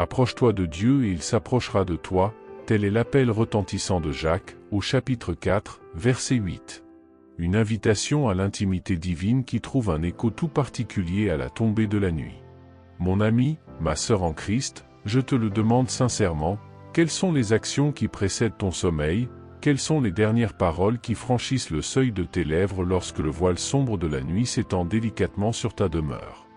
Approche-toi de Dieu et il s'approchera de toi, tel est l'appel retentissant de Jacques, au chapitre 4, verset 8. Une invitation à l'intimité divine qui trouve un écho tout particulier à la tombée de la nuit. Mon ami, ma sœur en Christ, je te le demande sincèrement, quelles sont les actions qui précèdent ton sommeil, quelles sont les dernières paroles qui franchissent le seuil de tes lèvres lorsque le voile sombre de la nuit s'étend délicatement sur ta demeure.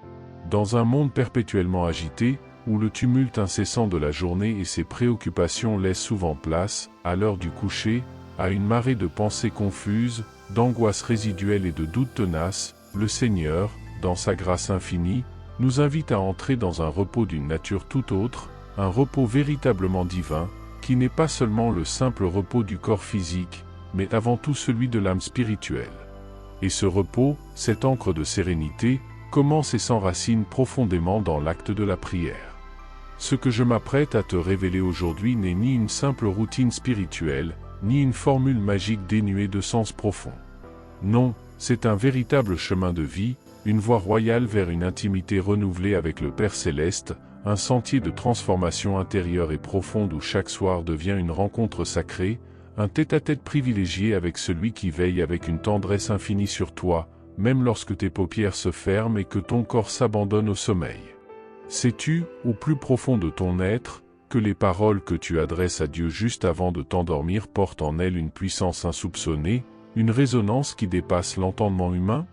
Dans un monde perpétuellement agité, où le tumulte incessant de la journée et ses préoccupations laissent souvent place, à l'heure du coucher, à une marée de pensées confuses, d'angoisses résiduelles et de doutes tenaces, le Seigneur, dans sa grâce infinie, nous invite à entrer dans un repos d'une nature tout autre, un repos véritablement divin, qui n'est pas seulement le simple repos du corps physique, mais avant tout celui de l'âme spirituelle. Et ce repos, cette ancre de sérénité, commence et s'enracine profondément dans l'acte de la prière. Ce que je m'apprête à te révéler aujourd'hui n'est ni une simple routine spirituelle, ni une formule magique dénuée de sens profond. Non, c'est un véritable chemin de vie, une voie royale vers une intimité renouvelée avec le Père Céleste, un sentier de transformation intérieure et profonde où chaque soir devient une rencontre sacrée, un tête-à-tête privilégié avec celui qui veille avec une tendresse infinie sur toi, même lorsque tes paupières se ferment et que ton corps s'abandonne au sommeil. Sais-tu, au plus profond de ton être, que les paroles que tu adresses à Dieu juste avant de t'endormir portent en elles une puissance insoupçonnée, une résonance qui dépasse l'entendement humain?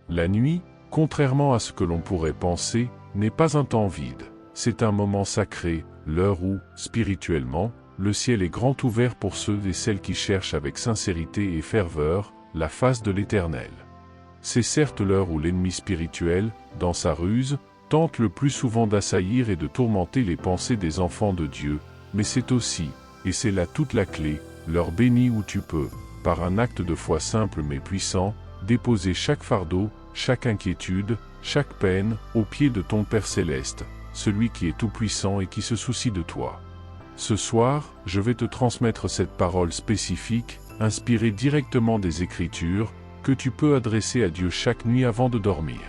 La nuit, contrairement à ce que l'on pourrait penser, n'est pas un temps vide. C'est un moment sacré, l'heure où, spirituellement, le ciel est grand ouvert pour ceux et celles qui cherchent avec sincérité et ferveur la face de l'Éternel. C'est certes l'heure où l'ennemi spirituel, dans sa ruse, tente le plus souvent d'assaillir et de tourmenter les pensées des enfants de Dieu, mais c'est aussi, et c'est là toute la clé, l'heure bénie où tu peux, par un acte de foi simple mais puissant, déposer chaque fardeau, chaque inquiétude, chaque peine, aux pieds de ton Père Céleste, celui qui est tout-puissant et qui se soucie de toi. Ce soir, je vais te transmettre cette parole spécifique, inspirée directement des Écritures, que tu peux adresser à Dieu chaque nuit avant de dormir.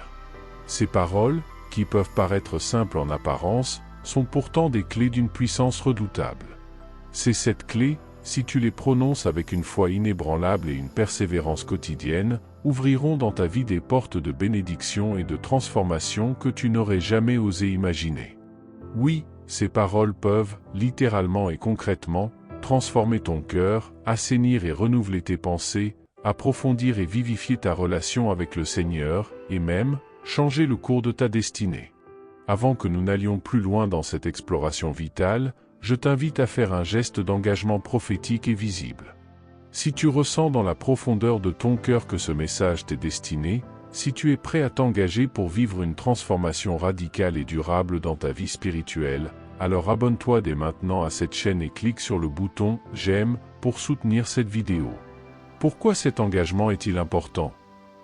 Ces paroles, qui peuvent paraître simples en apparence, sont pourtant des clés d'une puissance redoutable. C'est cette clé, si tu les prononces avec une foi inébranlable et une persévérance quotidienne, ouvriront dans ta vie des portes de bénédiction et de transformation que tu n'aurais jamais osé imaginer. Oui, ces paroles peuvent, littéralement et concrètement, transformer ton cœur, assainir et renouveler tes pensées, approfondir et vivifier ta relation avec le Seigneur, et même, changer le cours de ta destinée. Avant que nous n'allions plus loin dans cette exploration vitale, je t'invite à faire un geste d'engagement prophétique et visible. Si tu ressens dans la profondeur de ton cœur que ce message t'est destiné, si tu es prêt à t'engager pour vivre une transformation radicale et durable dans ta vie spirituelle, alors abonne-toi dès maintenant à cette chaîne et clique sur le bouton « J'aime » pour soutenir cette vidéo. Pourquoi cet engagement est-il important?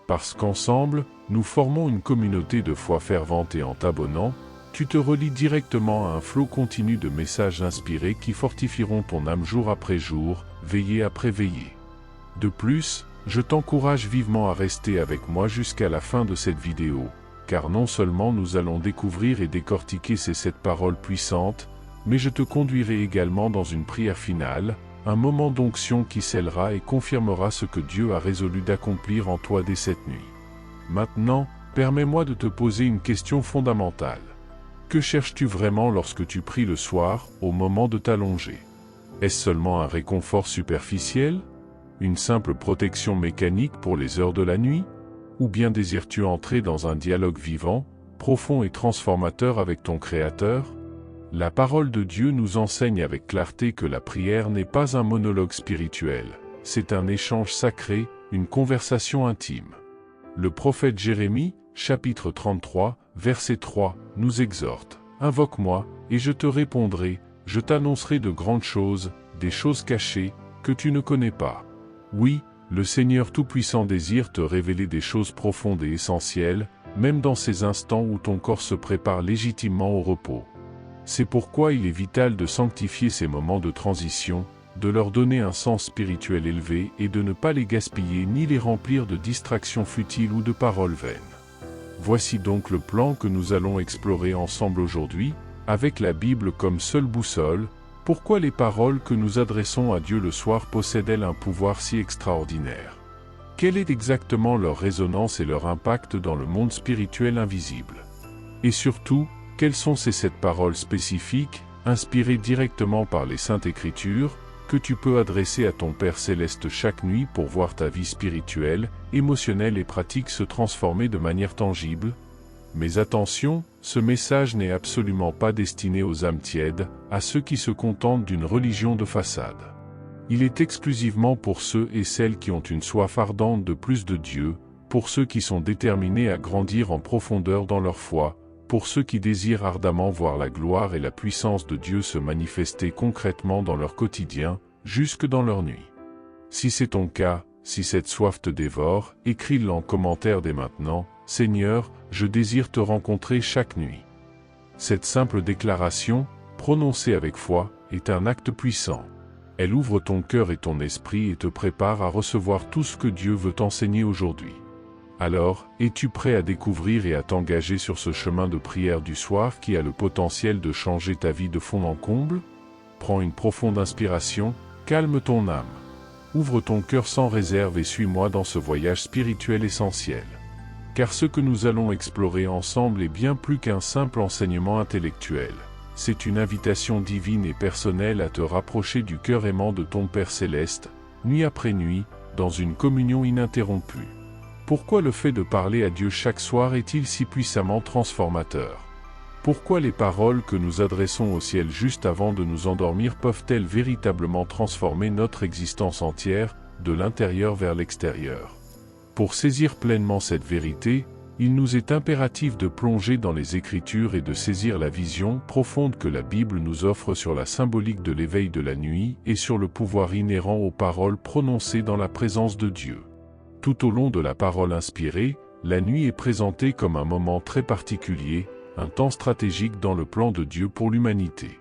Parce qu'ensemble, nous formons une communauté de foi fervente et en t'abonnant, tu te relis directement à un flot continu de messages inspirés qui fortifieront ton âme jour après jour, veillée après veillée. De plus, je t'encourage vivement à rester avec moi jusqu'à la fin de cette vidéo, car non seulement nous allons découvrir et décortiquer ces 7 paroles puissantes, mais je te conduirai également dans une prière finale, un moment d'onction qui scellera et confirmera ce que Dieu a résolu d'accomplir en toi dès cette nuit. Maintenant, permets-moi de te poser une question fondamentale. Que cherches-tu vraiment lorsque tu pries le soir, au moment de t'allonger? Est-ce seulement un réconfort superficiel? Une simple protection mécanique pour les heures de la nuit? Ou bien désires-tu entrer dans un dialogue vivant, profond et transformateur avec ton Créateur? La parole de Dieu nous enseigne avec clarté que la prière n'est pas un monologue spirituel, c'est un échange sacré, une conversation intime. Le prophète Jérémie, chapitre 33, verset 3, nous exhorte « Invoque-moi, et je te répondrai, je t'annoncerai de grandes choses, des choses cachées, que tu ne connais pas. » Oui, le Seigneur Tout-Puissant désire te révéler des choses profondes et essentielles, même dans ces instants où ton corps se prépare légitimement au repos. C'est pourquoi il est vital de sanctifier ces moments de transition, de leur donner un sens spirituel élevé et de ne pas les gaspiller ni les remplir de distractions futiles ou de paroles vaines. Voici donc le plan que nous allons explorer ensemble aujourd'hui. Avec la Bible comme seule boussole, pourquoi les paroles que nous adressons à Dieu le soir possèdent-elles un pouvoir si extraordinaire? Quelle est exactement leur résonance et leur impact dans le monde spirituel invisible? Et surtout, quelles sont ces 7 paroles spécifiques, inspirées directement par les Saintes Écritures, que tu peux adresser à ton Père Céleste chaque nuit pour voir ta vie spirituelle, émotionnelle et pratique se transformer de manière tangible? Mais attention, ce message n'est absolument pas destiné aux âmes tièdes, à ceux qui se contentent d'une religion de façade. Il est exclusivement pour ceux et celles qui ont une soif ardente de plus de Dieu, pour ceux qui sont déterminés à grandir en profondeur dans leur foi, pour ceux qui désirent ardemment voir la gloire et la puissance de Dieu se manifester concrètement dans leur quotidien, jusque dans leur nuit. Si c'est ton cas, si cette soif te dévore, écris-le en commentaire dès maintenant. Seigneur, je désire te rencontrer chaque nuit. Cette simple déclaration, prononcée avec foi, est un acte puissant. Elle ouvre ton cœur et ton esprit et te prépare à recevoir tout ce que Dieu veut t'enseigner aujourd'hui. Alors, es-tu prêt à découvrir et à t'engager sur ce chemin de prière du soir qui a le potentiel de changer ta vie de fond en comble? Prends une profonde inspiration, calme ton âme. Ouvre ton cœur sans réserve et suis-moi dans ce voyage spirituel essentiel. Car ce que nous allons explorer ensemble est bien plus qu'un simple enseignement intellectuel. C'est une invitation divine et personnelle à te rapprocher du cœur aimant de ton Père Céleste, nuit après nuit, dans une communion ininterrompue. Pourquoi le fait de parler à Dieu chaque soir est-il si puissamment transformateur? Pourquoi les paroles que nous adressons au ciel juste avant de nous endormir peuvent-elles véritablement transformer notre existence entière, de l'intérieur vers l'extérieur? Pour saisir pleinement cette vérité, il nous est impératif de plonger dans les Écritures et de saisir la vision profonde que la Bible nous offre sur la symbolique de l'éveil de la nuit et sur le pouvoir inhérent aux paroles prononcées dans la présence de Dieu. Tout au long de la parole inspirée, la nuit est présentée comme un moment très particulier, un temps stratégique dans le plan de Dieu pour l'humanité.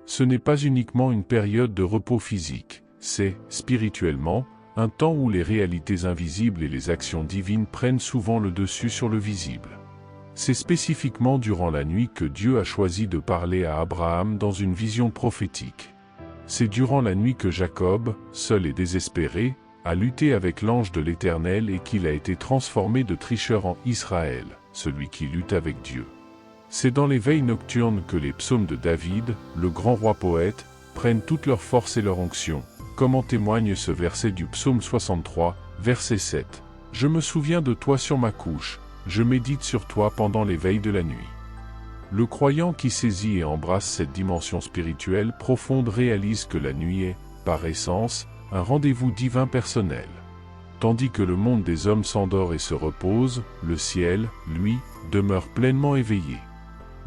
Ce n'est pas uniquement une période de repos physique, c'est, spirituellement, un temps où les réalités invisibles et les actions divines prennent souvent le dessus sur le visible. C'est spécifiquement durant la nuit que Dieu a choisi de parler à Abraham dans une vision prophétique. C'est durant la nuit que Jacob, seul et désespéré, a lutté avec l'ange de l'Éternel et qu'il a été transformé de tricheur en Israël, celui qui lutte avec Dieu. C'est dans les veilles nocturnes que les psaumes de David, le grand roi poète, prennent toute leur force et leur onction, comme en témoigne ce verset du psaume 63, verset 7. « Je me souviens de toi sur ma couche, je médite sur toi pendant les veilles de la nuit. » Le croyant qui saisit et embrasse cette dimension spirituelle profonde réalise que la nuit est, par essence, un rendez-vous divin personnel. Tandis que le monde des hommes s'endort et se repose, le ciel, lui, demeure pleinement éveillé.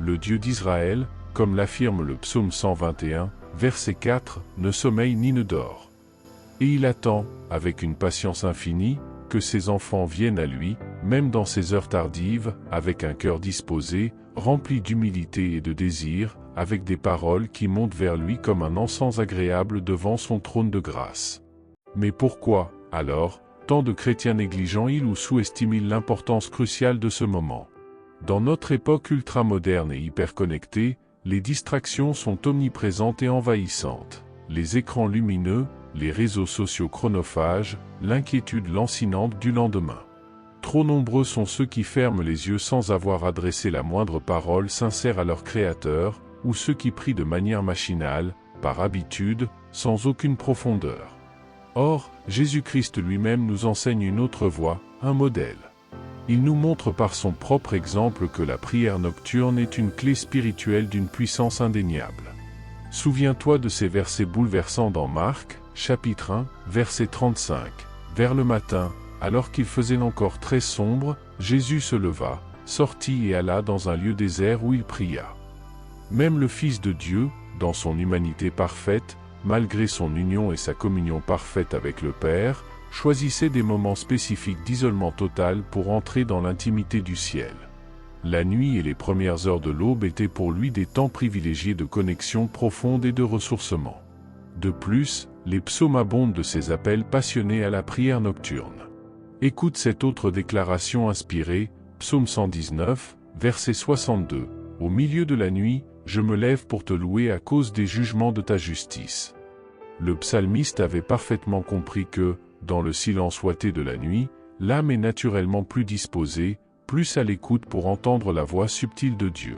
Le Dieu d'Israël, comme l'affirme le psaume 121, verset 4, ne sommeille ni ne dort. Et il attend, avec une patience infinie, que ses enfants viennent à lui, même dans ses heures tardives, avec un cœur disposé, rempli d'humilité et de désir, avec des paroles qui montent vers lui comme un encens agréable devant son trône de grâce. Mais pourquoi, alors, tant de chrétiens négligent-ils ou sous-estiment-ils l'importance cruciale de ce moment? Dans notre époque ultramoderne et hyperconnectée, les distractions sont omniprésentes et envahissantes. Les écrans lumineux, les réseaux sociaux chronophages, l'inquiétude lancinante du lendemain. Trop nombreux sont ceux qui ferment les yeux sans avoir adressé la moindre parole sincère à leur Créateur, ou ceux qui prient de manière machinale, par habitude, sans aucune profondeur. Or, Jésus-Christ lui-même nous enseigne une autre voie, un modèle. Il nous montre par son propre exemple que la prière nocturne est une clé spirituelle d'une puissance indéniable. Souviens-toi de ces versets bouleversants dans Marc, chapitre 1, verset 35. Vers le matin, alors qu'il faisait encore très sombre, Jésus se leva, sortit et alla dans un lieu désert où il pria. Même le Fils de Dieu, dans son humanité parfaite, malgré son union et sa communion parfaite avec le Père, choisissait des moments spécifiques d'isolement total pour entrer dans l'intimité du ciel. La nuit et les premières heures de l'aube étaient pour lui des temps privilégiés de connexion profonde et de ressourcement. De plus, les psaumes abondent de ces appels passionnés à la prière nocturne. Écoute cette autre déclaration inspirée, psaume 119, verset 62. « Au milieu de la nuit, je me lève pour te louer à cause des jugements de ta justice. Le psalmiste avait parfaitement compris que, dans le silence ouaté de la nuit, l'âme est naturellement plus disposée, plus à l'écoute pour entendre la voix subtile de Dieu.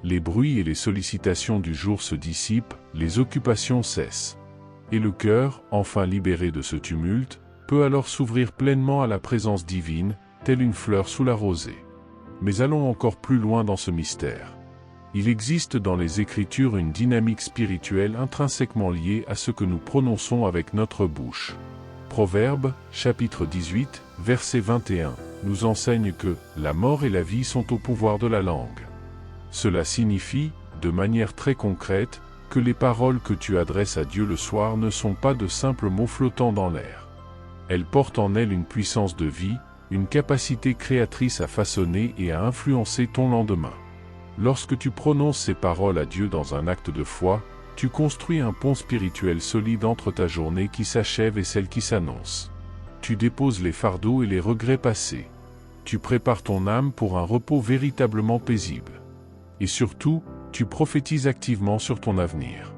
Les bruits et les sollicitations du jour se dissipent, les occupations cessent. Et le cœur, enfin libéré de ce tumulte, peut alors s'ouvrir pleinement à la présence divine, telle une fleur sous la rosée. Mais allons encore plus loin dans ce mystère. Il existe dans les Écritures une dynamique spirituelle intrinsèquement liée à ce que nous prononçons avec notre bouche. Proverbes, chapitre 18, verset 21, nous enseigne que « la mort et la vie sont au pouvoir de la langue ». Cela signifie, de manière très concrète, que les paroles que tu adresses à Dieu le soir ne sont pas de simples mots flottants dans l'air. Elles portent en elles une puissance de vie, une capacité créatrice à façonner et à influencer ton lendemain. Lorsque tu prononces ces paroles à Dieu dans un acte de foi, tu construis un pont spirituel solide entre ta journée qui s'achève et celle qui s'annonce. Tu déposes les fardeaux et les regrets passés. Tu prépares ton âme pour un repos véritablement paisible. Et surtout, tu prophétises activement sur ton avenir.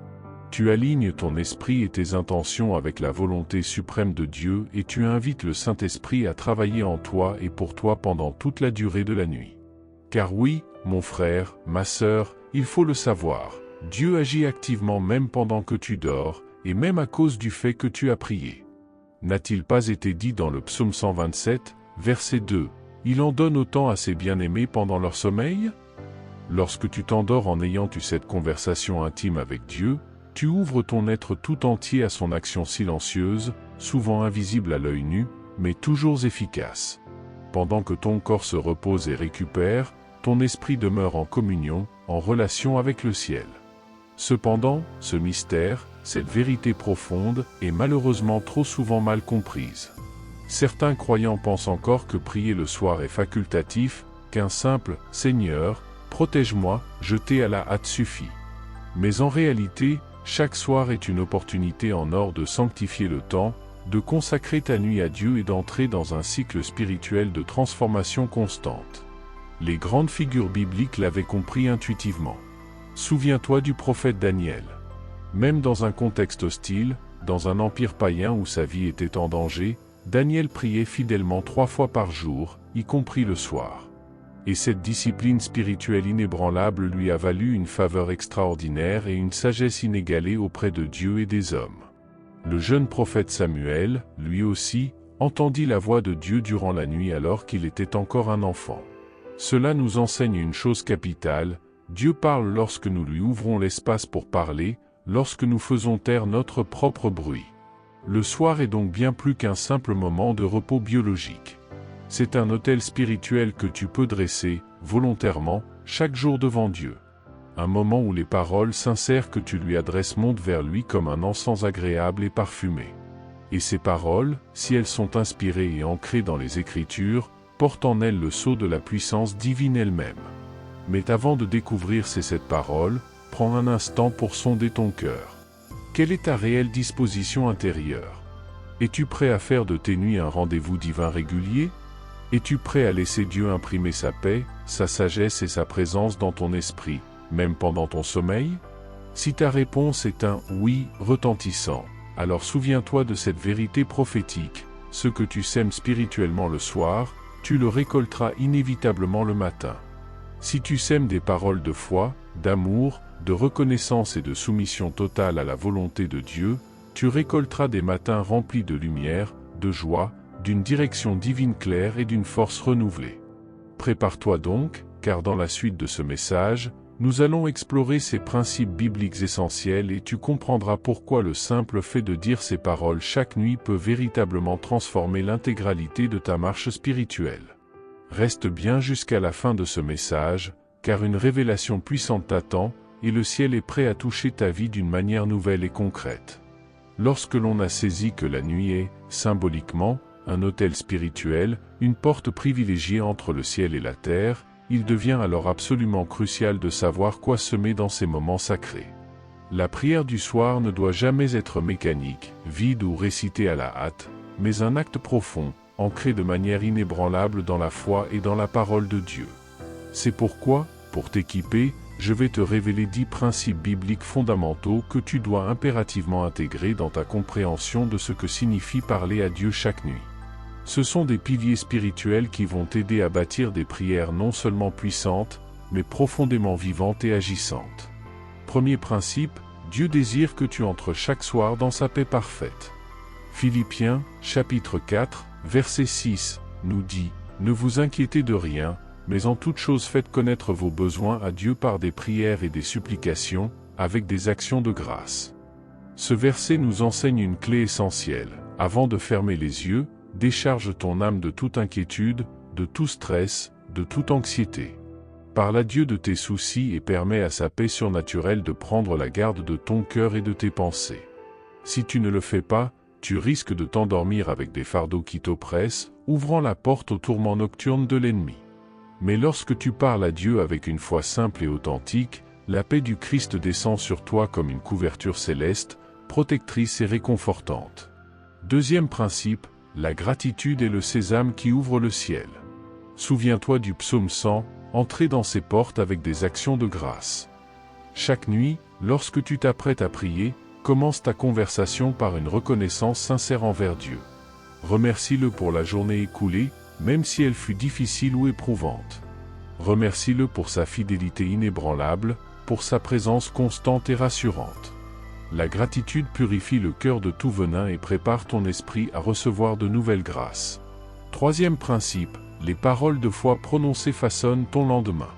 Tu alignes ton esprit et tes intentions avec la volonté suprême de Dieu et tu invites le Saint-Esprit à travailler en toi et pour toi pendant toute la durée de la nuit. Car oui, mon frère, ma sœur, il faut le savoir, Dieu agit activement même pendant que tu dors, et même à cause du fait que tu as prié. N'a-t-il pas été dit dans le psaume 127, verset 2, « Il en donne autant à ses bien-aimés pendant leur sommeil ?» Lorsque tu t'endors en ayant eu cette conversation intime avec Dieu, tu ouvres ton être tout entier à son action silencieuse, souvent invisible à l'œil nu, mais toujours efficace. Pendant que ton corps se repose et récupère, ton esprit demeure en communion, en relation avec le ciel. Cependant, ce mystère, cette vérité profonde, est malheureusement trop souvent mal comprise. Certains croyants pensent encore que prier le soir est facultatif, qu'un simple « Seigneur, protège-moi » jeté à la hâte suffit. Mais en réalité, chaque soir est une opportunité en or de sanctifier le temps, de consacrer ta nuit à Dieu et d'entrer dans un cycle spirituel de transformation constante. Les grandes figures bibliques l'avaient compris intuitivement. Souviens-toi du prophète Daniel. Même dans un contexte hostile, dans un empire païen où sa vie était en danger, Daniel priait fidèlement 3 fois par jour, y compris le soir. Et cette discipline spirituelle inébranlable lui a valu une faveur extraordinaire et une sagesse inégalée auprès de Dieu et des hommes. Le jeune prophète Samuel, lui aussi, entendit la voix de Dieu durant la nuit alors qu'il était encore un enfant. Cela nous enseigne une chose capitale, Dieu parle lorsque nous lui ouvrons l'espace pour parler, lorsque nous faisons taire notre propre bruit. Le soir est donc bien plus qu'un simple moment de repos biologique. C'est un autel spirituel que tu peux dresser, volontairement, chaque jour devant Dieu. Un moment où les paroles sincères que tu lui adresses montent vers lui comme un encens agréable et parfumé. Et ces paroles, si elles sont inspirées et ancrées dans les Écritures, portent en elles le sceau de la puissance divine elle-même. Mais avant de découvrir cette parole, prends un instant pour sonder ton cœur. Quelle est ta réelle disposition intérieure? Es-tu prêt à faire de tes nuits un rendez-vous divin régulier? Es-tu prêt à laisser Dieu imprimer sa paix, sa sagesse et sa présence dans ton esprit, même pendant ton sommeil? Si ta réponse est un « oui » retentissant, alors souviens-toi de cette vérité prophétique, ce que tu sèmes spirituellement le soir, tu le récolteras inévitablement le matin. Si tu sèmes des paroles de foi, d'amour, de reconnaissance et de soumission totale à la volonté de Dieu, tu récolteras des matins remplis de lumière, de joie, d'une direction divine claire et d'une force renouvelée. Prépare-toi donc, car dans la suite de ce message, nous allons explorer ces principes bibliques essentiels et tu comprendras pourquoi le simple fait de dire ces paroles chaque nuit peut véritablement transformer l'intégralité de ta marche spirituelle. Reste bien jusqu'à la fin de ce message, car une révélation puissante t'attend, et le ciel est prêt à toucher ta vie d'une manière nouvelle et concrète. Lorsque l'on a saisi que la nuit est, symboliquement, un autel spirituel, une porte privilégiée entre le ciel et la terre, il devient alors absolument crucial de savoir quoi semer dans ces moments sacrés. La prière du soir ne doit jamais être mécanique, vide ou récitée à la hâte, mais un acte profond, ancré de manière inébranlable dans la foi et dans la parole de Dieu. C'est pourquoi, pour t'équiper, je vais te révéler 10 principes bibliques fondamentaux que tu dois impérativement intégrer dans ta compréhension de ce que signifie parler à Dieu chaque nuit. Ce sont des piliers spirituels qui vont t'aider à bâtir des prières non seulement puissantes, mais profondément vivantes et agissantes. Premier principe, Dieu désire que tu entres chaque soir dans sa paix parfaite. Philippiens, chapitre 4, verset 6, nous dit « Ne vous inquiétez de rien, mais en toute chose faites connaître vos besoins à Dieu par des prières et des supplications, avec des actions de grâce. » Ce verset nous enseigne une clé essentielle. Avant de fermer les yeux, décharge ton âme de toute inquiétude, de tout stress, de toute anxiété. Parle à Dieu de tes soucis et permets à sa paix surnaturelle de prendre la garde de ton cœur et de tes pensées. Si tu ne le fais pas, tu risques de t'endormir avec des fardeaux qui t'oppressent, ouvrant la porte aux tourments nocturnes de l'ennemi. Mais lorsque tu parles à Dieu avec une foi simple et authentique, la paix du Christ descend sur toi comme une couverture céleste, protectrice et réconfortante. Deuxième principe, la gratitude est le sésame qui ouvre le ciel. Souviens-toi du psaume 100, entrez dans ses portes avec des actions de grâce. Chaque nuit, lorsque tu t'apprêtes à prier, commence ta conversation par une reconnaissance sincère envers Dieu. Remercie-le pour la journée écoulée, même si elle fut difficile ou éprouvante. Remercie-le pour sa fidélité inébranlable, pour sa présence constante et rassurante. La gratitude purifie le cœur de tout venin et prépare ton esprit à recevoir de nouvelles grâces. Troisième principe, les paroles de foi prononcées façonnent ton lendemain.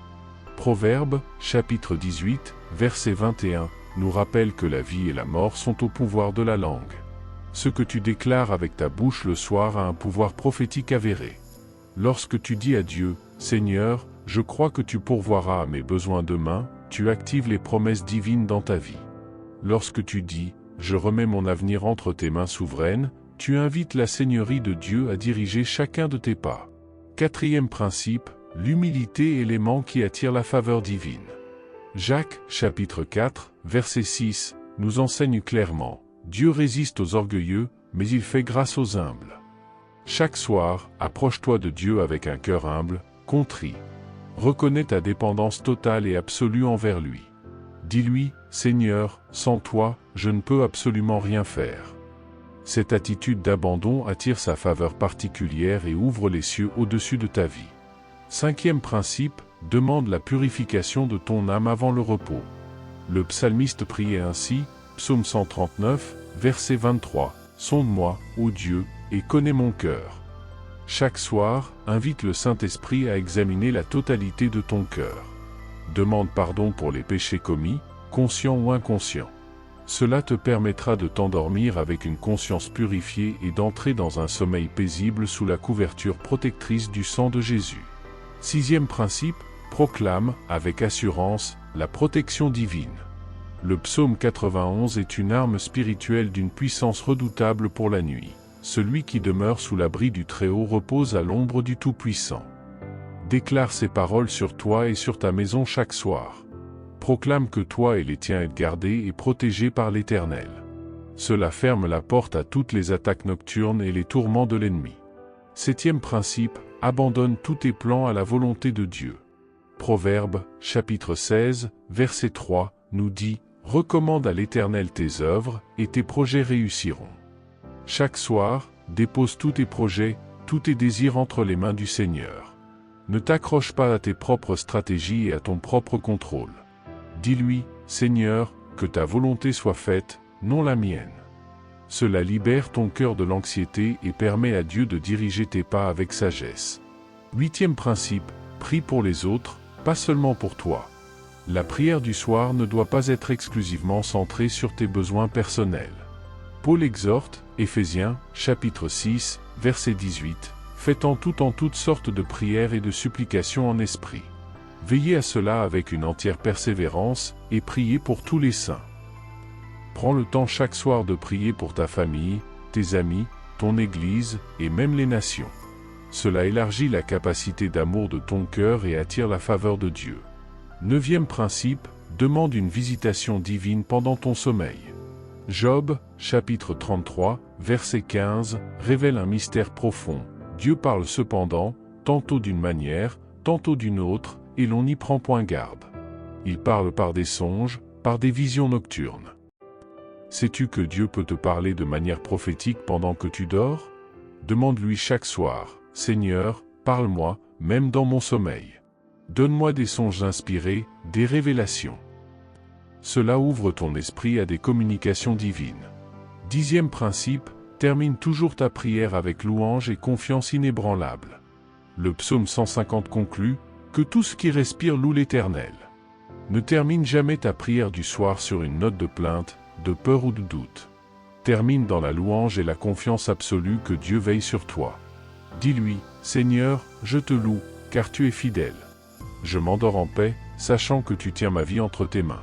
Proverbes, chapitre 18, verset 21, nous rappelle que la vie et la mort sont au pouvoir de la langue. Ce que tu déclares avec ta bouche le soir a un pouvoir prophétique avéré. Lorsque tu dis à Dieu, « Seigneur, je crois que tu pourvoiras à mes besoins demain », tu actives les promesses divines dans ta vie. Lorsque tu dis « Je remets mon avenir entre tes mains souveraines », tu invites la Seigneurie de Dieu à diriger chacun de tes pas. Quatrième principe, l'humilité est l'aimant qui attire la faveur divine. Jacques, chapitre 4, verset 6, nous enseigne clairement « Dieu résiste aux orgueilleux, mais il fait grâce aux humbles ». Chaque soir, approche-toi de Dieu avec un cœur humble, contrit. Reconnais ta dépendance totale et absolue envers lui. Dis-lui, « Seigneur, sans toi, je ne peux absolument rien faire. » Cette attitude d'abandon attire sa faveur particulière et ouvre les cieux au-dessus de ta vie. Cinquième principe, demande la purification de ton âme avant le repos. Le psalmiste priait ainsi, psaume 139, verset 23, « Sonde-moi, ô Dieu, et connais mon cœur. » Chaque soir, invite le Saint-Esprit à examiner la totalité de ton cœur. Demande pardon pour les péchés commis, conscients ou inconscients. Cela te permettra de t'endormir avec une conscience purifiée et d'entrer dans un sommeil paisible sous la couverture protectrice du sang de Jésus. Sixième principe, proclame, avec assurance, la protection divine. Le psaume 91 est une arme spirituelle d'une puissance redoutable pour la nuit. Celui qui demeure sous l'abri du Très-Haut repose à l'ombre du Tout-Puissant. Déclare ces paroles sur toi et sur ta maison chaque soir. Proclame que toi et les tiens êtes gardés et protégés par l'Éternel. Cela ferme la porte à toutes les attaques nocturnes et les tourments de l'ennemi. Septième principe, abandonne tous tes plans à la volonté de Dieu. Proverbes, chapitre 16, verset 3, nous dit « Recommande à l'Éternel tes œuvres, et tes projets réussiront. » Chaque soir, dépose tous tes projets, tous tes désirs entre les mains du Seigneur. Ne t'accroche pas à tes propres stratégies et à ton propre contrôle. Dis-lui, « Seigneur, que ta volonté soit faite, non la mienne. » Cela libère ton cœur de l'anxiété et permet à Dieu de diriger tes pas avec sagesse. Huitième principe, prie pour les autres, pas seulement pour toi. La prière du soir ne doit pas être exclusivement centrée sur tes besoins personnels. Paul exhorte, Éphésiens, chapitre 6, verset 18, « Faites en toutes sortes de prières et de supplications en esprit. Veillez à cela avec une entière persévérance, et priez pour tous les saints. » Prends le temps chaque soir de prier pour ta famille, tes amis, ton Église, et même les nations. Cela élargit la capacité d'amour de ton cœur et attire la faveur de Dieu. Neuvième principe, demande une visitation divine pendant ton sommeil. Job, chapitre 33, verset 15, révèle un mystère profond. Dieu parle cependant, tantôt d'une manière, tantôt d'une autre, et l'on n'y prend point garde. Il parle par des songes, par des visions nocturnes. Sais-tu que Dieu peut te parler de manière prophétique pendant que tu dors? Demande-lui chaque soir, « Seigneur, parle-moi, même dans mon sommeil. Donne-moi des songes inspirés, des révélations. » Cela ouvre ton esprit à des communications divines. 10e principe, termine toujours ta prière avec louange et confiance inébranlable. Le psaume 150 conclut, « Que tout ce qui respire loue l'Éternel. » Ne termine jamais ta prière du soir sur une note de plainte, de peur ou de doute. Termine dans la louange et la confiance absolue que Dieu veille sur toi. Dis-lui, « Seigneur, je te loue, car tu es fidèle. Je m'endors en paix, sachant que tu tiens ma vie entre tes mains. »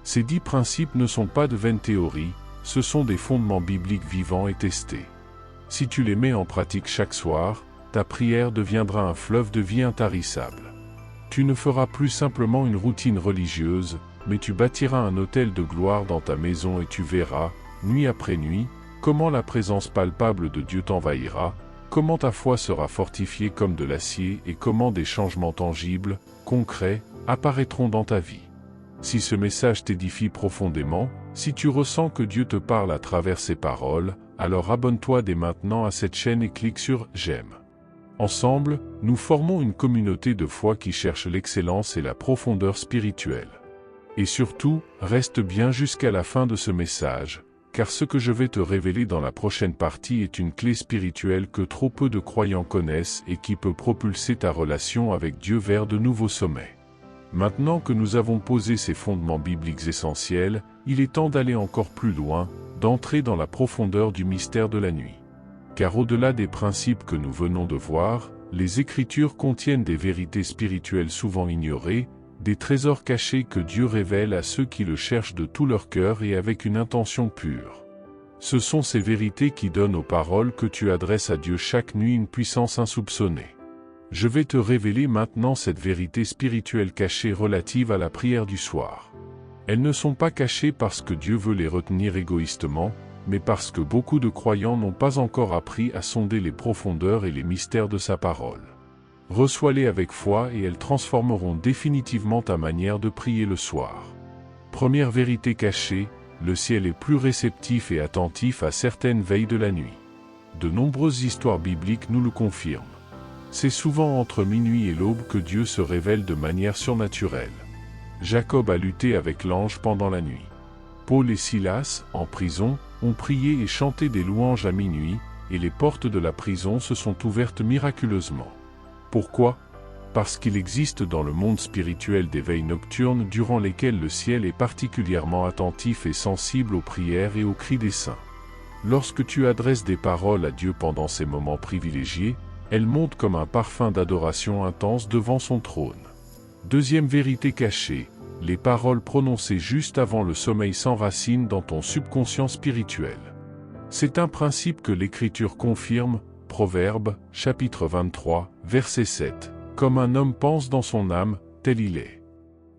Ces 10 principes ne sont pas de vaines théories, ce sont des fondements bibliques vivants et testés. Si tu les mets en pratique chaque soir, ta prière deviendra un fleuve de vie intarissable. Tu ne feras plus simplement une routine religieuse, mais tu bâtiras un autel de gloire dans ta maison et tu verras, nuit après nuit, comment la présence palpable de Dieu t'envahira, comment ta foi sera fortifiée comme de l'acier et comment des changements tangibles, concrets, apparaîtront dans ta vie. Si ce message t'édifie profondément, si tu ressens que Dieu te parle à travers ses paroles, alors abonne-toi dès maintenant à cette chaîne et clique sur « J'aime ». Ensemble, nous formons une communauté de foi qui cherche l'excellence et la profondeur spirituelle. Et surtout, reste bien jusqu'à la fin de ce message, car ce que je vais te révéler dans la prochaine partie est une clé spirituelle que trop peu de croyants connaissent et qui peut propulser ta relation avec Dieu vers de nouveaux sommets. Maintenant que nous avons posé ces fondements bibliques essentiels, il est temps d'aller encore plus loin, d'entrer dans la profondeur du mystère de la nuit. Car au-delà des principes que nous venons de voir, les Écritures contiennent des vérités spirituelles souvent ignorées, des trésors cachés que Dieu révèle à ceux qui le cherchent de tout leur cœur et avec une intention pure. Ce sont ces vérités qui donnent aux paroles que tu adresses à Dieu chaque nuit une puissance insoupçonnée. Je vais te révéler maintenant cette vérité spirituelle cachée relative à la prière du soir. Elles ne sont pas cachées parce que Dieu veut les retenir égoïstement, mais parce que beaucoup de croyants n'ont pas encore appris à sonder les profondeurs et les mystères de sa parole. Reçois-les avec foi et elles transformeront définitivement ta manière de prier le soir. Première vérité cachée, le ciel est plus réceptif et attentif à certaines veilles de la nuit. De nombreuses histoires bibliques nous le confirment. C'est souvent entre minuit et l'aube que Dieu se révèle de manière surnaturelle. Jacob a lutté avec l'ange pendant la nuit. Paul et Silas, en prison, ont prié et chanté des louanges à minuit, et les portes de la prison se sont ouvertes miraculeusement. Pourquoi? Parce qu'il existe dans le monde spirituel des veilles nocturnes durant lesquelles le ciel est particulièrement attentif et sensible aux prières et aux cris des saints. Lorsque tu adresses des paroles à Dieu pendant ces moments privilégiés, elles montent comme un parfum d'adoration intense devant son trône. Deuxième vérité cachée, les paroles prononcées juste avant le sommeil s'enracinent dans ton subconscient spirituel. C'est un principe que l'Écriture confirme, Proverbes, chapitre 23, verset 7. Comme un homme pense dans son âme, tel il est.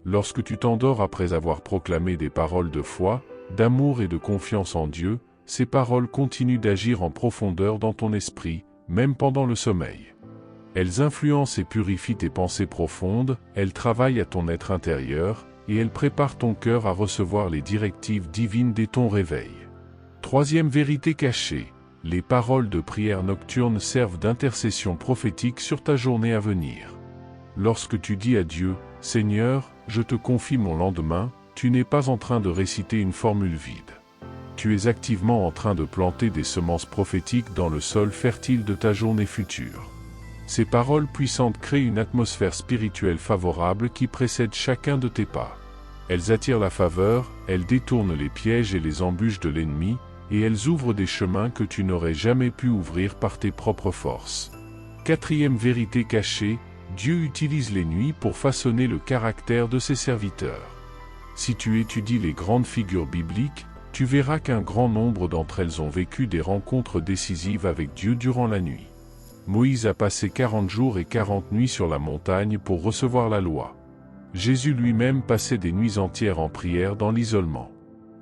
Lorsque tu t'endors après avoir proclamé des paroles de foi, d'amour et de confiance en Dieu, ces paroles continuent d'agir en profondeur dans ton esprit, même pendant le sommeil. Elles influencent et purifient tes pensées profondes, elles travaillent à ton être intérieur, et elles préparent ton cœur à recevoir les directives divines dès ton réveil. Troisième vérité cachée, les paroles de prière nocturne servent d'intercession prophétique sur ta journée à venir. Lorsque tu dis à Dieu, « Seigneur, je te confie mon lendemain », tu n'es pas en train de réciter une formule vide. Tu es activement en train de planter des semences prophétiques dans le sol fertile de ta journée future. Ces paroles puissantes créent une atmosphère spirituelle favorable qui précède chacun de tes pas. Elles attirent la faveur, elles détournent les pièges et les embûches de l'ennemi, et elles ouvrent des chemins que tu n'aurais jamais pu ouvrir par tes propres forces. Quatrième vérité cachée, Dieu utilise les nuits pour façonner le caractère de ses serviteurs. Si tu étudies les grandes figures bibliques, tu verras qu'un grand nombre d'entre elles ont vécu des rencontres décisives avec Dieu durant la nuit. Moïse a passé 40 jours et 40 nuits sur la montagne pour recevoir la loi. Jésus lui-même passait des nuits entières en prière dans l'isolement.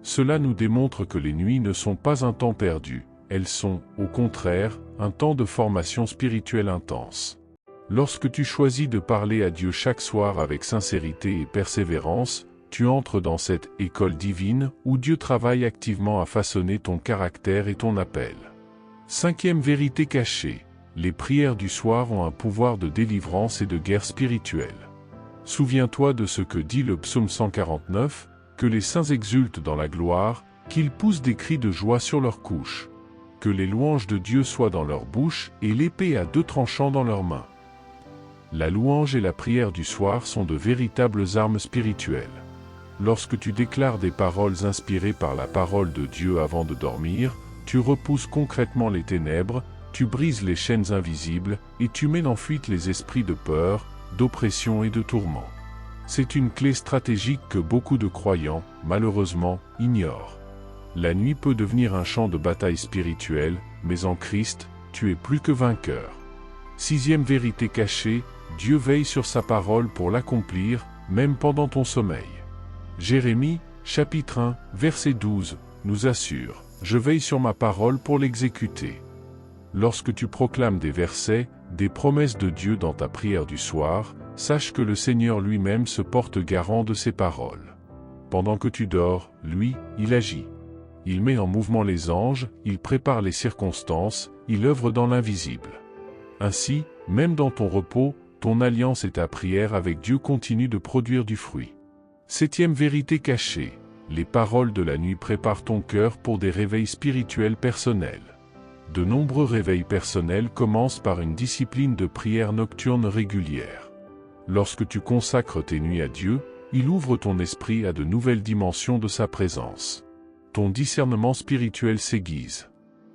Cela nous démontre que les nuits ne sont pas un temps perdu, elles sont, au contraire, un temps de formation spirituelle intense. Lorsque tu choisis de parler à Dieu chaque soir avec sincérité et persévérance, tu entres dans cette école divine où Dieu travaille activement à façonner ton caractère et ton appel. Cinquième vérité cachée, les prières du soir ont un pouvoir de délivrance et de guerre spirituelle. Souviens-toi de ce que dit le psaume 149, que les saints exultent dans la gloire, qu'ils poussent des cris de joie sur leurs couches. Que les louanges de Dieu soient dans leur bouche et l'épée à deux tranchants dans leurs mains. La louange et la prière du soir sont de véritables armes spirituelles. Lorsque tu déclares des paroles inspirées par la parole de Dieu avant de dormir, tu repousses concrètement les ténèbres, tu brises les chaînes invisibles et tu mets en fuite les esprits de peur, d'oppression et de tourment. C'est une clé stratégique que beaucoup de croyants, malheureusement, ignorent. La nuit peut devenir un champ de bataille spirituelle, mais en Christ, tu es plus que vainqueur. Sixième vérité cachée, Dieu veille sur sa parole pour l'accomplir, même pendant ton sommeil. Jérémie, chapitre 1, verset 12, nous assure « Je veille sur ma parole pour l'exécuter ». Lorsque tu proclames des versets, des promesses de Dieu dans ta prière du soir, sache que le Seigneur lui-même se porte garant de ses paroles. Pendant que tu dors, lui, il agit. Il met en mouvement les anges, il prépare les circonstances, il œuvre dans l'invisible. Ainsi, même dans ton repos, ton alliance et ta prière avec Dieu continuent de produire du fruit. Septième vérité cachée, les paroles de la nuit préparent ton cœur pour des réveils spirituels personnels. De nombreux réveils personnels commencent par une discipline de prière nocturne régulière. Lorsque tu consacres tes nuits à Dieu, il ouvre ton esprit à de nouvelles dimensions de sa présence. Ton discernement spirituel s'aiguise.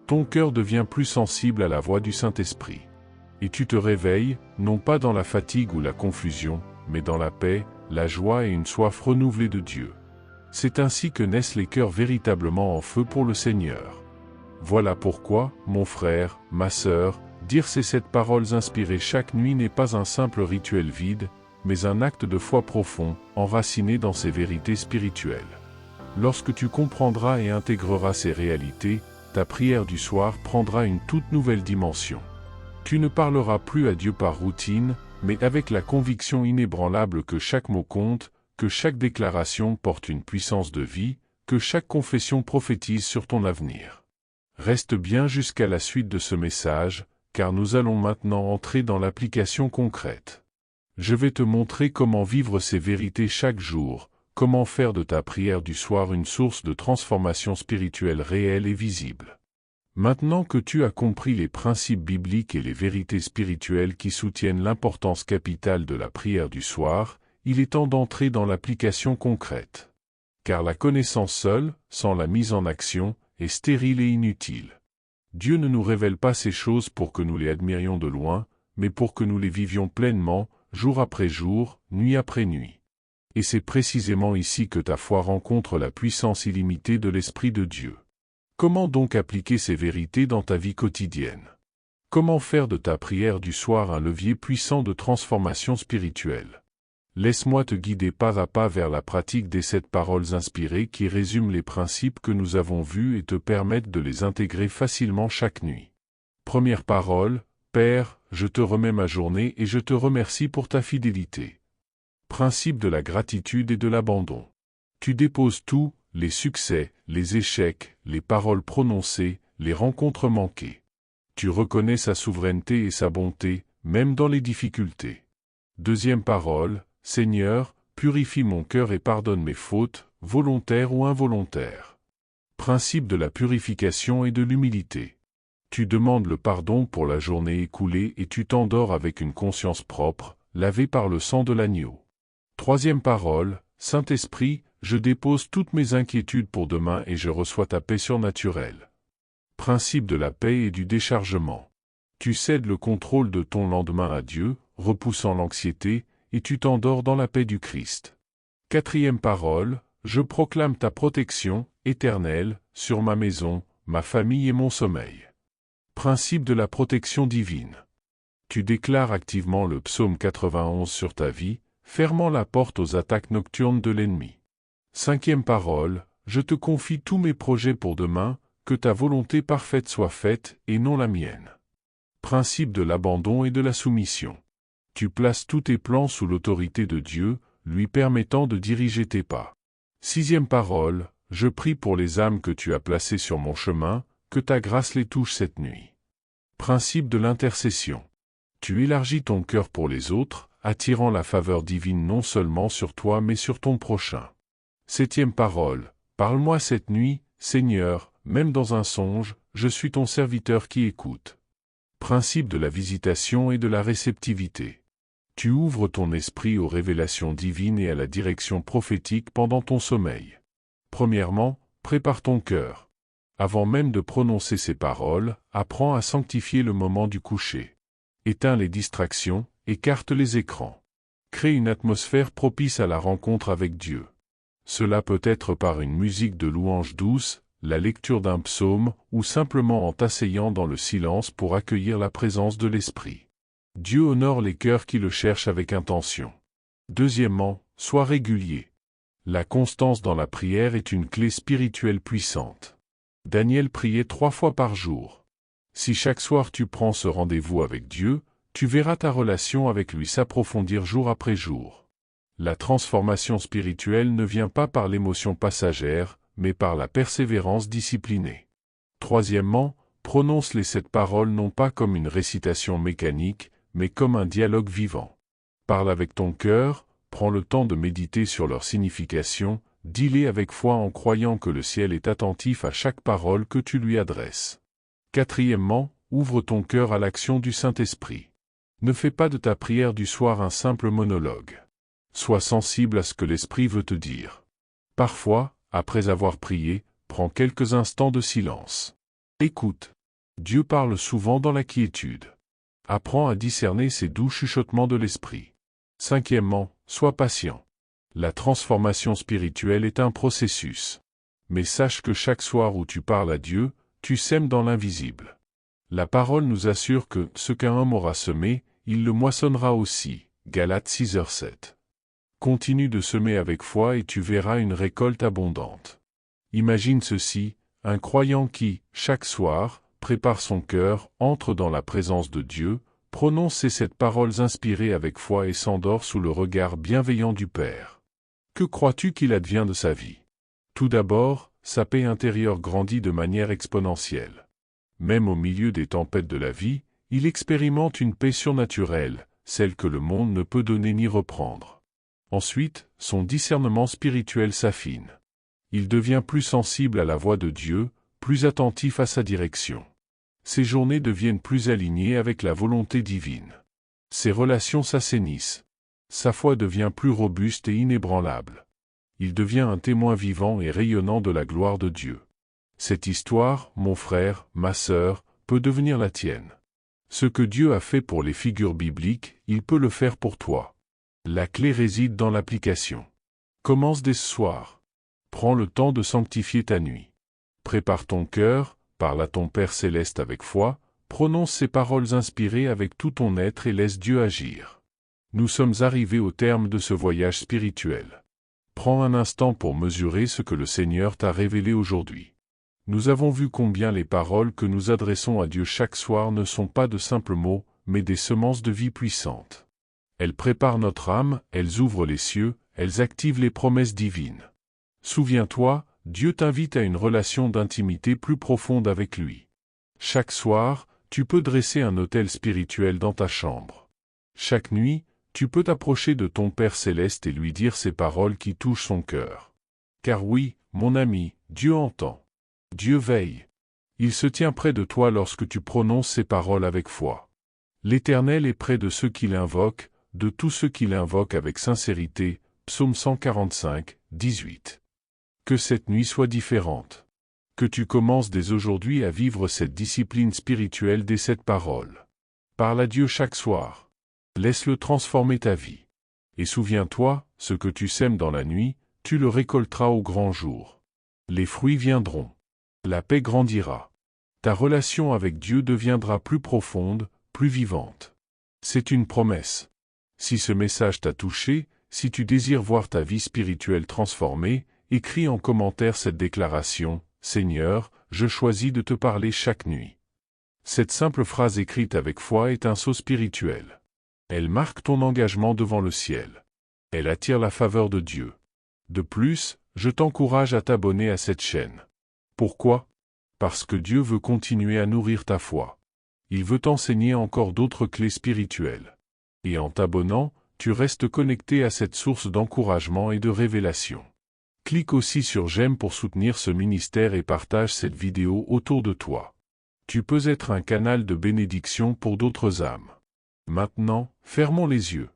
Ton cœur devient plus sensible à la voix du Saint-Esprit. Et tu te réveilles, non pas dans la fatigue ou la confusion, mais dans la paix, la joie et une soif renouvelée de Dieu. C'est ainsi que naissent les cœurs véritablement en feu pour le Seigneur. Voilà pourquoi, mon frère, ma sœur, dire ces 7 paroles inspirées chaque nuit n'est pas un simple rituel vide, mais un acte de foi profond, enraciné dans ces vérités spirituelles. Lorsque tu comprendras et intégreras ces réalités, ta prière du soir prendra une toute nouvelle dimension. Tu ne parleras plus à Dieu par routine, mais avec la conviction inébranlable que chaque mot compte, que chaque déclaration porte une puissance de vie, que chaque confession prophétise sur ton avenir. Reste bien jusqu'à la suite de ce message, car nous allons maintenant entrer dans l'application concrète. Je vais te montrer comment vivre ces vérités chaque jour, comment faire de ta prière du soir une source de transformation spirituelle réelle et visible. Maintenant que tu as compris les principes bibliques et les vérités spirituelles qui soutiennent l'importance capitale de la prière du soir, il est temps d'entrer dans l'application concrète. Car la connaissance seule, sans la mise en action, est stérile et inutile. Dieu ne nous révèle pas ces choses pour que nous les admirions de loin, mais pour que nous les vivions pleinement, jour après jour, nuit après nuit. Et c'est précisément ici que ta foi rencontre la puissance illimitée de l'Esprit de Dieu. Comment donc appliquer ces vérités dans ta vie quotidienne? Comment faire de ta prière du soir un levier puissant de transformation spirituelle? Laisse-moi te guider pas à pas vers la pratique des 7 paroles inspirées qui résument les principes que nous avons vus et te permettent de les intégrer facilement chaque nuit. Première parole, Père, je te remets ma journée et je te remercie pour ta fidélité. Principe de la gratitude et de l'abandon. Tu déposes tout, les succès, les échecs, les paroles prononcées, les rencontres manquées. Tu reconnais sa souveraineté et sa bonté, même dans les difficultés. Deuxième parole, Seigneur, purifie mon cœur et pardonne mes fautes, volontaires ou involontaires. Principe de la purification et de l'humilité. Tu demandes le pardon pour la journée écoulée et tu t'endors avec une conscience propre, lavée par le sang de l'agneau. Troisième parole, Saint-Esprit, je dépose toutes mes inquiétudes pour demain et je reçois ta paix surnaturelle. Principe de la paix et du déchargement. Tu cèdes le contrôle de ton lendemain à Dieu, repoussant l'anxiété, et tu t'endors dans la paix du Christ. Quatrième parole, je proclame ta protection, éternelle, sur ma maison, ma famille et mon sommeil. Principe de la protection divine. Tu déclares activement le psaume 91 sur ta vie, fermant la porte aux attaques nocturnes de l'ennemi. Cinquième parole, je te confie tous mes projets pour demain, que ta volonté parfaite soit faite et non la mienne. Principe de l'abandon et de la soumission. Tu places tous tes plans sous l'autorité de Dieu, lui permettant de diriger tes pas. 6e parole, je prie pour les âmes que tu as placées sur mon chemin, que ta grâce les touche cette nuit. Principe de l'intercession. Tu élargis ton cœur pour les autres, attirant la faveur divine non seulement sur toi mais sur ton prochain. 7e parole, parle-moi cette nuit, Seigneur, même dans un songe, je suis ton serviteur qui écoute. Principe de la visitation et de la réceptivité. Tu ouvres ton esprit aux révélations divines et à la direction prophétique pendant ton sommeil. Premièrement, prépare ton cœur. Avant même de prononcer ces paroles, apprends à sanctifier le moment du coucher. Éteins les distractions, écarte les écrans. Crée une atmosphère propice à la rencontre avec Dieu. Cela peut être par une musique de louange douce, la lecture d'un psaume, ou simplement en t'asseyant dans le silence pour accueillir la présence de l'Esprit. Dieu honore les cœurs qui le cherchent avec intention. Deuxièmement, sois régulier. La constance dans la prière est une clé spirituelle puissante. Daniel priait 3 fois par jour. Si chaque soir tu prends ce rendez-vous avec Dieu, tu verras ta relation avec lui s'approfondir jour après jour. La transformation spirituelle ne vient pas par l'émotion passagère, mais par la persévérance disciplinée. Troisièmement, prononce les 7 paroles non pas comme une récitation mécanique, mais comme un dialogue vivant. Parle avec ton cœur, prends le temps de méditer sur leur signification, dis-les avec foi en croyant que le ciel est attentif à chaque parole que tu lui adresses. Quatrièmement, ouvre ton cœur à l'action du Saint-Esprit. Ne fais pas de ta prière du soir un simple monologue. Sois sensible à ce que l'Esprit veut te dire. Parfois, après avoir prié, prends quelques instants de silence. Écoute. Dieu parle souvent dans la quiétude. Apprends à discerner ces doux chuchotements de l'Esprit. Cinquièmement, sois patient. La transformation spirituelle est un processus. Mais sache que chaque soir où tu parles à Dieu, tu sèmes dans l'invisible. La parole nous assure que ce qu'un homme aura semé, il le moissonnera aussi. Galates 6h7. Continue de semer avec foi et tu verras une récolte abondante. Imagine ceci, un croyant qui, chaque soir, prépare son cœur, entre dans la présence de Dieu, prononce ces 7 paroles inspirées avec foi et s'endort sous le regard bienveillant du Père. Que crois-tu qu'il advient de sa vie? Tout d'abord, sa paix intérieure grandit de manière exponentielle. Même au milieu des tempêtes de la vie, il expérimente une paix surnaturelle, celle que le monde ne peut donner ni reprendre. Ensuite, son discernement spirituel s'affine. Il devient plus sensible à la voix de Dieu, plus attentif à sa direction. Ses journées deviennent plus alignées avec la volonté divine. Ses relations s'assainissent. Sa foi devient plus robuste et inébranlable. Il devient un témoin vivant et rayonnant de la gloire de Dieu. Cette histoire, mon frère, ma sœur, peut devenir la tienne. Ce que Dieu a fait pour les figures bibliques, il peut le faire pour toi. La clé réside dans l'application. Commence dès ce soir. Prends le temps de sanctifier ta nuit. Prépare ton cœur, parle à ton Père céleste avec foi, prononce ces paroles inspirées avec tout ton être et laisse Dieu agir. Nous sommes arrivés au terme de ce voyage spirituel. Prends un instant pour mesurer ce que le Seigneur t'a révélé aujourd'hui. Nous avons vu combien les paroles que nous adressons à Dieu chaque soir ne sont pas de simples mots, mais des semences de vie puissantes. Elles préparent notre âme, elles ouvrent les cieux, elles activent les promesses divines. Souviens-toi, Dieu t'invite à une relation d'intimité plus profonde avec lui. Chaque soir, tu peux dresser un autel spirituel dans ta chambre. Chaque nuit, tu peux t'approcher de ton Père céleste et lui dire ces paroles qui touchent son cœur. Car oui, mon ami, Dieu entend. Dieu veille. Il se tient près de toi lorsque tu prononces ces paroles avec foi. L'Éternel est près de ceux qui l'invoquent, de tous ceux qui l'invoquent avec sincérité. Psaume 145, 18. Que cette nuit soit différente. Que tu commences dès aujourd'hui à vivre cette discipline spirituelle des 7 paroles. Parle à Dieu chaque soir. Laisse-le transformer ta vie. Et souviens-toi, ce que tu sèmes dans la nuit, tu le récolteras au grand jour. Les fruits viendront. La paix grandira. Ta relation avec Dieu deviendra plus profonde, plus vivante. C'est une promesse. Si ce message t'a touché, si tu désires voir ta vie spirituelle transformée, écris en commentaire cette déclaration, « Seigneur, je choisis de te parler chaque nuit ». Cette simple phrase écrite avec foi est un saut spirituel. Elle marque ton engagement devant le ciel. Elle attire la faveur de Dieu. De plus, je t'encourage à t'abonner à cette chaîne. Pourquoi? Parce que Dieu veut continuer à nourrir ta foi. Il veut t'enseigner encore d'autres clés spirituelles. Et en t'abonnant, tu restes connecté à cette source d'encouragement et de révélation. Clique aussi sur j'aime pour soutenir ce ministère et partage cette vidéo autour de toi. Tu peux être un canal de bénédiction pour d'autres âmes. Maintenant, fermons les yeux.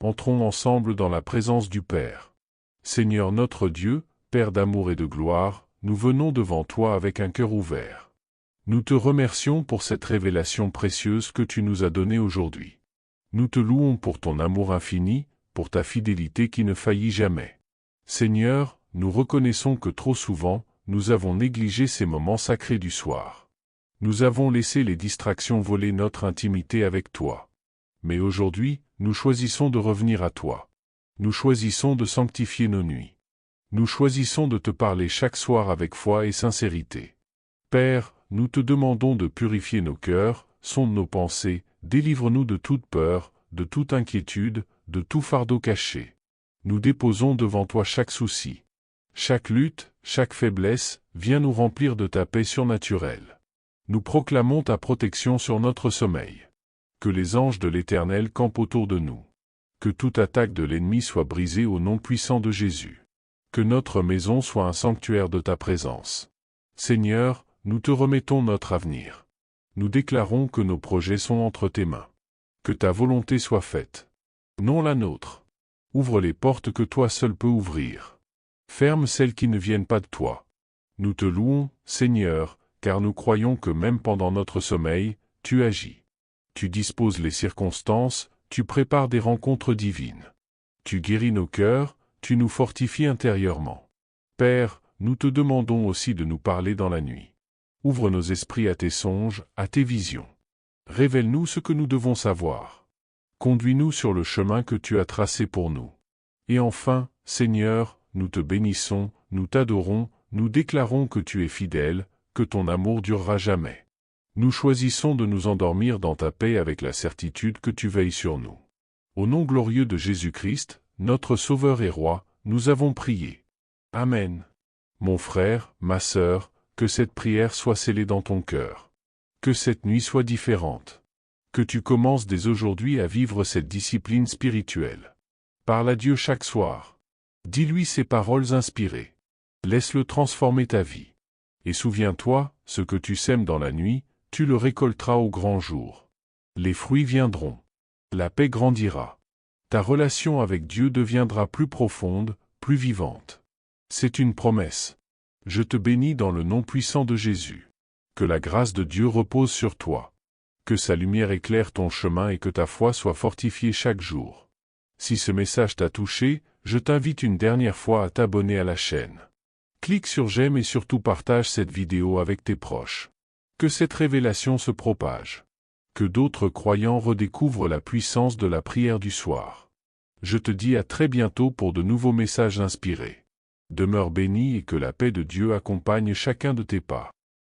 Entrons ensemble dans la présence du Père. Seigneur notre Dieu, Père d'amour et de gloire, nous venons devant toi avec un cœur ouvert. Nous te remercions pour cette révélation précieuse que tu nous as donnée aujourd'hui. Nous te louons pour ton amour infini, pour ta fidélité qui ne faillit jamais. Seigneur, nous reconnaissons que trop souvent, nous avons négligé ces moments sacrés du soir. Nous avons laissé les distractions voler notre intimité avec toi. Mais aujourd'hui, nous choisissons de revenir à toi. Nous choisissons de sanctifier nos nuits. Nous choisissons de te parler chaque soir avec foi et sincérité. Père, nous te demandons de purifier nos cœurs, sonde nos pensées, délivre-nous de toute peur, de toute inquiétude, de tout fardeau caché. Nous déposons devant toi chaque souci. Chaque lutte, chaque faiblesse, viens nous remplir de ta paix surnaturelle. Nous proclamons ta protection sur notre sommeil. Que les anges de l'Éternel campent autour de nous. Que toute attaque de l'ennemi soit brisée au nom puissant de Jésus. Que notre maison soit un sanctuaire de ta présence. Seigneur, nous te remettons notre avenir. Nous déclarons que nos projets sont entre tes mains. Que ta volonté soit faite. Non la nôtre. Ouvre les portes que toi seul peux ouvrir. Ferme celles qui ne viennent pas de toi. Nous te louons, Seigneur, car nous croyons que même pendant notre sommeil, tu agis. Tu disposes les circonstances, tu prépares des rencontres divines. Tu guéris nos cœurs, tu nous fortifies intérieurement. Père, nous te demandons aussi de nous parler dans la nuit. Ouvre nos esprits à tes songes, à tes visions. Révèle-nous ce que nous devons savoir. Conduis-nous sur le chemin que tu as tracé pour nous. Et enfin, Seigneur, nous te bénissons, nous t'adorons, nous déclarons que tu es fidèle, que ton amour durera jamais. Nous choisissons de nous endormir dans ta paix avec la certitude que tu veilles sur nous. Au nom glorieux de Jésus-Christ, notre Sauveur et Roi, nous avons prié. Amen. Mon frère, ma sœur, que cette prière soit scellée dans ton cœur. Que cette nuit soit différente. Que tu commences dès aujourd'hui à vivre cette discipline spirituelle. Parle à Dieu chaque soir. Dis-lui ces paroles inspirées. Laisse-le transformer ta vie. Et souviens-toi, ce que tu sèmes dans la nuit, tu le récolteras au grand jour. Les fruits viendront. La paix grandira. Ta relation avec Dieu deviendra plus profonde, plus vivante. C'est une promesse. Je te bénis dans le nom puissant de Jésus. Que la grâce de Dieu repose sur toi. Que sa lumière éclaire ton chemin et que ta foi soit fortifiée chaque jour. Si ce message t'a touché, je t'invite une dernière fois à t'abonner à la chaîne. Clique sur j'aime et surtout partage cette vidéo avec tes proches. Que cette révélation se propage. Que d'autres croyants redécouvrent la puissance de la prière du soir. Je te dis à très bientôt pour de nouveaux messages inspirés. Demeure béni et que la paix de Dieu accompagne chacun de tes pas.